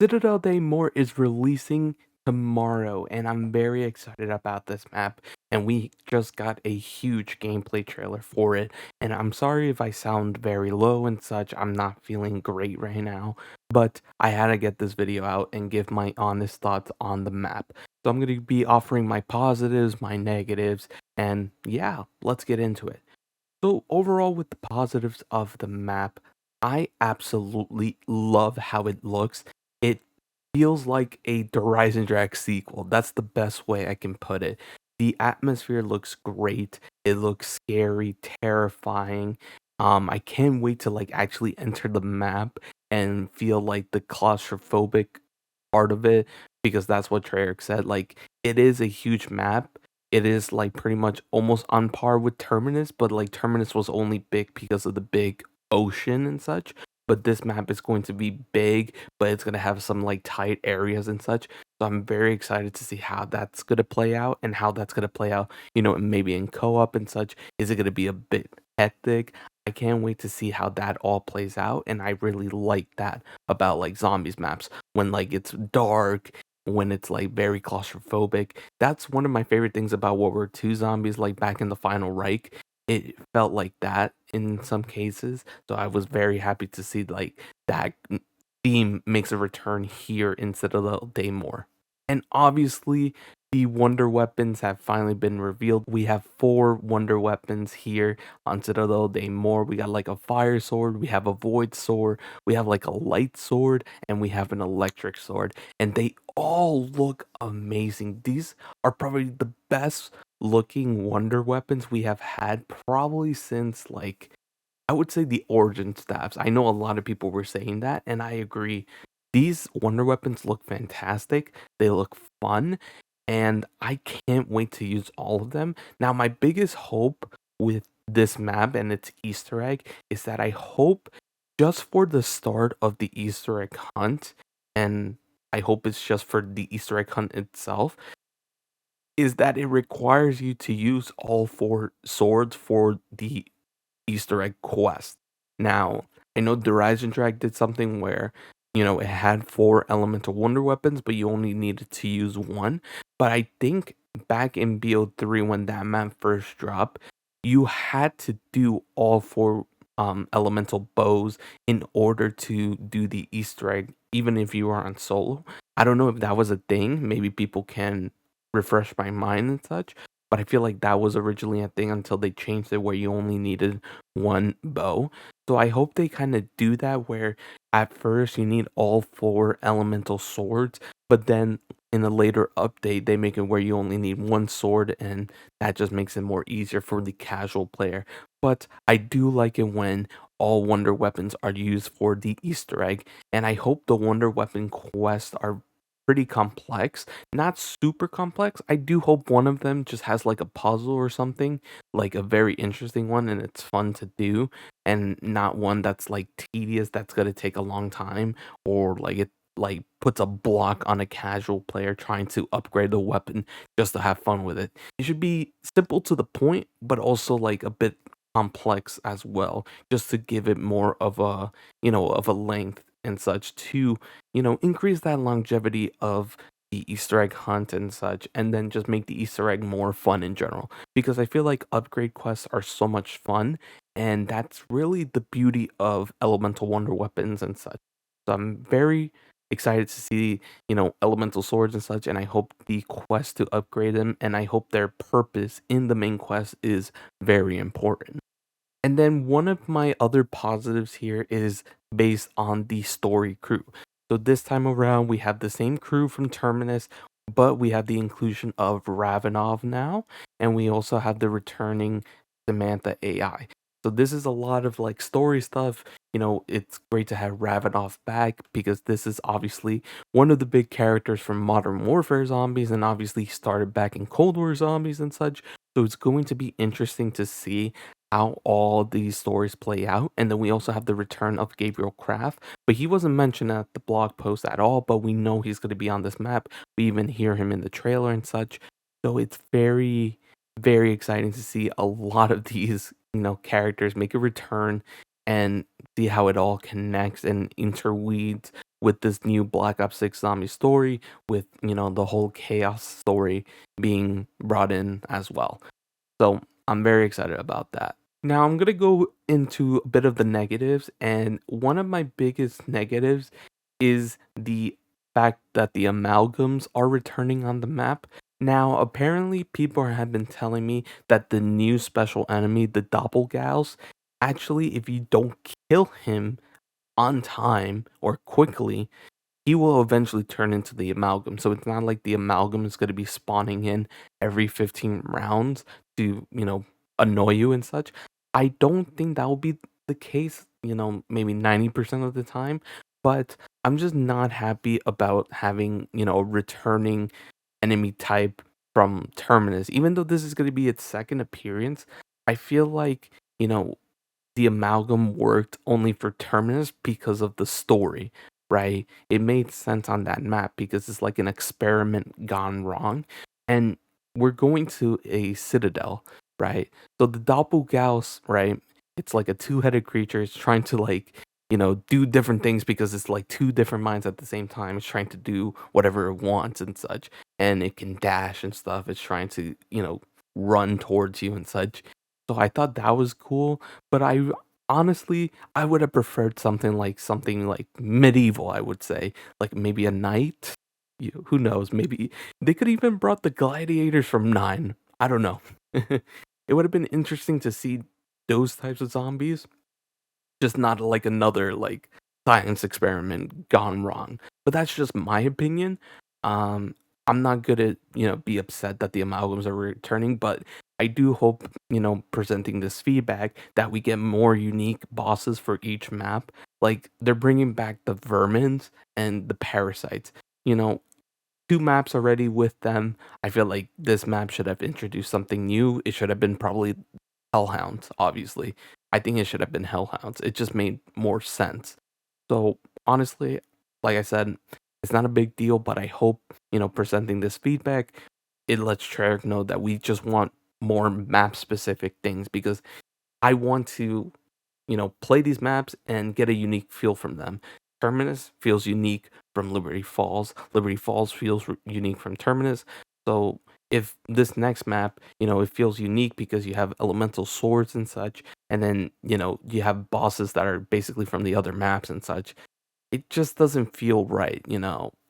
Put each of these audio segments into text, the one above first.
Citadelle Des Morts is releasing tomorrow, and I'm very excited about this map. And we just got a huge gameplay trailer for it. And I'm sorry if I sound very low and such. I'm not feeling great right now, but I had to get this video out and give my honest thoughts on the map. So I'm going to be offering my positives, my negatives, and yeah, let's get into it. So overall, with the positives of the map, I absolutely love how it looks. It feels like a Horizon Drag sequel. That's the best way I can put it. The atmosphere looks great. It looks scary, terrifying. I can't wait to like actually enter the map and feel like the claustrophobic part of it because that's what Treyarch said. Like it is a huge map. It is like pretty much almost on par with Terminus, but like Terminus was only big because of the big ocean and such. But this map is going to be big, but it's gonna have some like tight areas and such. So I'm very excited to see how that's gonna play out and how that's gonna play out, maybe in co-op and such. Is it gonna be a bit hectic? I can't wait to see how that all plays out. And I really like that about like zombies maps when like it's dark, when it's like very claustrophobic. That's one of my favorite things about World War II zombies, like back in the Final Reich. It felt like that in some cases. So I was very happy to see like that theme makes a return here in Citadel Day more. And obviously, the wonder weapons have finally been revealed. We have four wonder weapons here on Citadel Day more. We got like a fire sword, we have a void sword, we have like a light sword, and we have an electric sword. And they all look amazing. These are probably the best looking wonder weapons we have had probably since like I would say the origin staffs. I know a lot of people were saying that, and I agree. These wonder weapons look fantastic. They look fun, and I can't wait to use all of them. Now, my biggest hope with this map and its Easter egg is that I hope just for the start of the Easter egg hunt, and I hope it's just for the Easter egg hunt itself, is that it requires you to use all four swords for the Easter egg quest. Now, I know the Horizon Drag did something where, it had four elemental wonder weapons, but you only needed to use one. But I think back in BO3 when that map first dropped, you had to do all four elemental bows in order to do the Easter egg, even if you were on solo. I don't know if that was a thing. Maybe people can refresh my mind and such. But I feel like that was originally a thing until they changed it where you only needed one bow. So I hope they kind of do that where at first you need all four elemental swords, but then in a later update they make it where you only need one sword and that just makes it more easier for the casual player. But I do like it when all wonder weapons are used for the Easter egg, and I hope the wonder weapon quests are pretty complex, not super complex. I do hope one of them just has like a puzzle or something, like a very interesting one and it's fun to do, and not one that's like tedious that's going to take a long time, or like it like puts a block on a casual player trying to upgrade the weapon just to have fun with it. It should be simple to the point, but also like a bit complex as well, just to give it more of a, of a length and such to, increase that longevity of the Easter egg hunt and such, and then just make the Easter egg more fun in general. Because I feel like upgrade quests are so much fun, and that's really the beauty of elemental wonder weapons and such. So I'm very excited to see, elemental swords and such, and I hope the quest to upgrade them, and I hope their purpose in the main quest is very important. And then one of my other positives here is based on the story crew. So this time around, we have the same crew from Terminus, but we have the inclusion of Ravenov now, and we also have the returning Samantha AI. So this is a lot of like story stuff. It's great to have Ravenov back because this is obviously one of the big characters from Modern Warfare Zombies, and obviously he started back in Cold War Zombies and such. So it's going to be interesting to see how all these stories play out. And then we also have the return of Gabriel Kraft, but he wasn't mentioned at the blog post at all, but we know he's going to be on this map. We even hear him in the trailer and such. So it's very, very exciting to see a lot of these, characters make a return and see how it all connects and interweaves with this new Black Ops 6 zombie story, with, the whole chaos story being brought in as well. So I'm very excited about that. Now I'm gonna go into a bit of the negatives, and one of my biggest negatives is the fact that the amalgams are returning on the map. Now, apparently, people have been telling me that the new special enemy, the Doppelgals, actually, if you don't kill him on time or quickly, he will eventually turn into the amalgam. So it's not like the amalgam is going to be spawning in every 15 rounds to, annoy you and such. I don't think that will be the case, maybe 90% of the time, but I'm just not happy about having, a returning enemy type from Terminus. Even though this is going to be its second appearance, I feel like, the amalgam worked only for Terminus because of the story, right? It made sense on that map because it's like an experiment gone wrong. And we're going to a citadel, right? So the Doppelgaus, right? It's like a two-headed creature. It's trying to like, do different things because it's like two different minds at the same time. It's trying to do whatever it wants and such. And it can dash and stuff. It's trying to, run towards you and such. So I thought that was cool, but I would have preferred something like medieval, I would say. Like maybe a knight? Who knows? Maybe they could even brought the gladiators from 9. I don't know. It would have been interesting to see those types of zombies, just not like another like science experiment gone wrong. But that's just my opinion. Um, I'm not gonna be upset that the amalgams are returning, but I do hope presenting this feedback that we get more unique bosses for each map. Like they're bringing back the vermins and the parasites. You know, two maps already with them. I feel like this map should have introduced something new. It should have been probably Hellhounds, obviously. I think it should have been Hellhounds. It just made more sense. So honestly, like I said, it's not a big deal, but I hope, presenting this feedback, it lets Treyarch know that we just want more map specific things because I want to, play these maps and get a unique feel from them. Terminus feels unique from Liberty Falls. Liberty Falls feels unique from Terminus. So if this next map, it feels unique because you have elemental swords and such, and then, you have bosses that are basically from the other maps and such, it just doesn't feel right.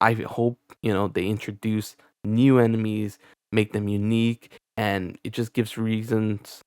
I hope, they introduce new enemies, make them unique, and it just gives reasons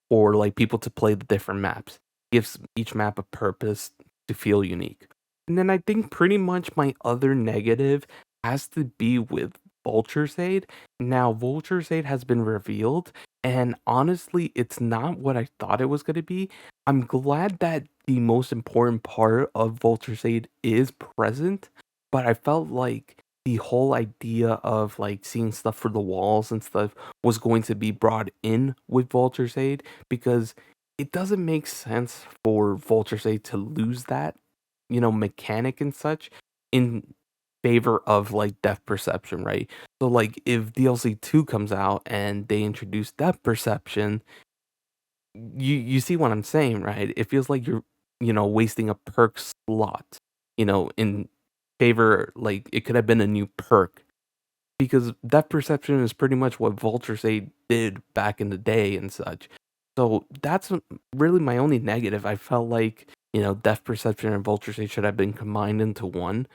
for like people to play the different maps. Gives each map a purpose to feel unique. And then I think pretty much my other negative has to be with Vulture's Aid. Now, Vulture's Aid has been revealed, and honestly, it's not what I thought it was going to be. I'm glad that the most important part of Vulture's Aid is present, but I felt like the whole idea of like seeing stuff for the walls and stuff was going to be brought in with Vulture's Aid because it doesn't make sense for Vulture's Aid to lose that, mechanic and such in favor of like depth perception, right? So like if DLC 2 comes out and they introduce depth perception, you see what I'm saying, right? It feels like you're, wasting a perk slot, in favor like it could have been a new perk because depth perception is pretty much what Vulture's Aid did back in the day and such. So that's really my only negative. I felt like, depth perception and Vulture's Aid should have been combined into one.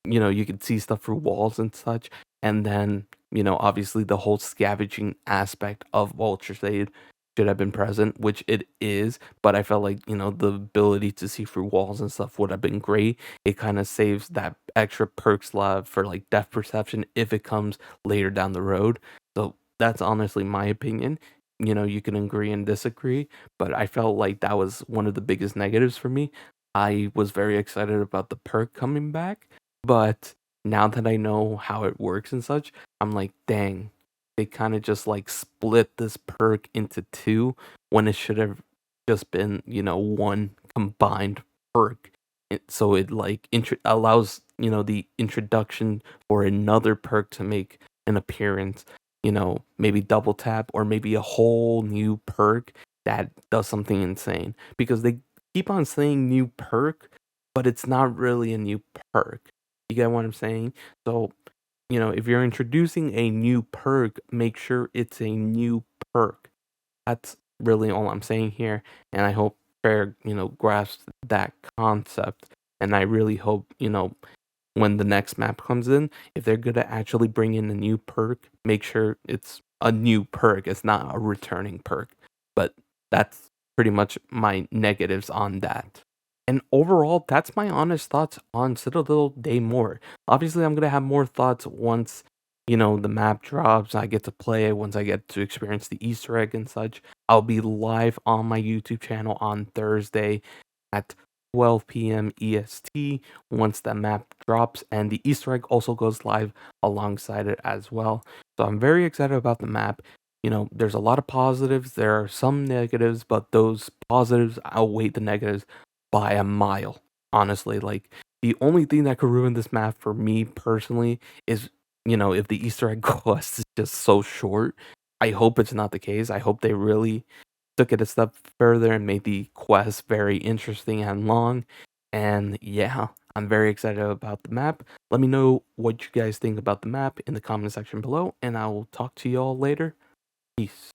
You could see stuff through walls and such. And then, obviously the whole scavenging aspect of Vulture's Aid should have been present, which it is. But I felt like, the ability to see through walls and stuff would have been great. It kind of saves that extra perk slot for like depth perception if it comes later down the road. So that's honestly my opinion. You can agree and disagree, but I felt like that was one of the biggest negatives for me. I was very excited about the perk coming back, but now that I know how it works and such, I'm like, dang, they kind of just like split this perk into two when it should have just been, one combined perk. So it like allows, the introduction for another perk to make an appearance, maybe double tap or maybe a whole new perk that does something insane because they keep on saying new perk, but it's not really a new perk. You get what I'm saying? So, if you're introducing a new perk, make sure it's a new perk. That's really all I'm saying here, and I hope Fair, grasps that concept. And I really hope, when the next map comes in, if they're gonna actually bring in a new perk, make sure it's a new perk. It's not a returning perk. But that's pretty much my negatives on that. And overall, that's my honest thoughts on Citadel Day More. Obviously, I'm gonna have more thoughts once, the map drops. I get to play it, once I get to experience the Easter egg and such. I'll be live on my YouTube channel on Thursday at 12 p.m. EST once the map drops, and the Easter egg also goes live alongside it as well. So I'm very excited about the map. There's a lot of positives, there are some negatives, but those positives outweigh the negatives by a mile. Honestly, like the only thing that could ruin this map for me personally is, if the Easter egg quest is just so short. I hope it's not the case. I hope they really took it a step further and made the quest very interesting and long. And yeah, I'm very excited about the map. Let me know what you guys think about the map in the comment section below, and I will talk to y'all later. Peace.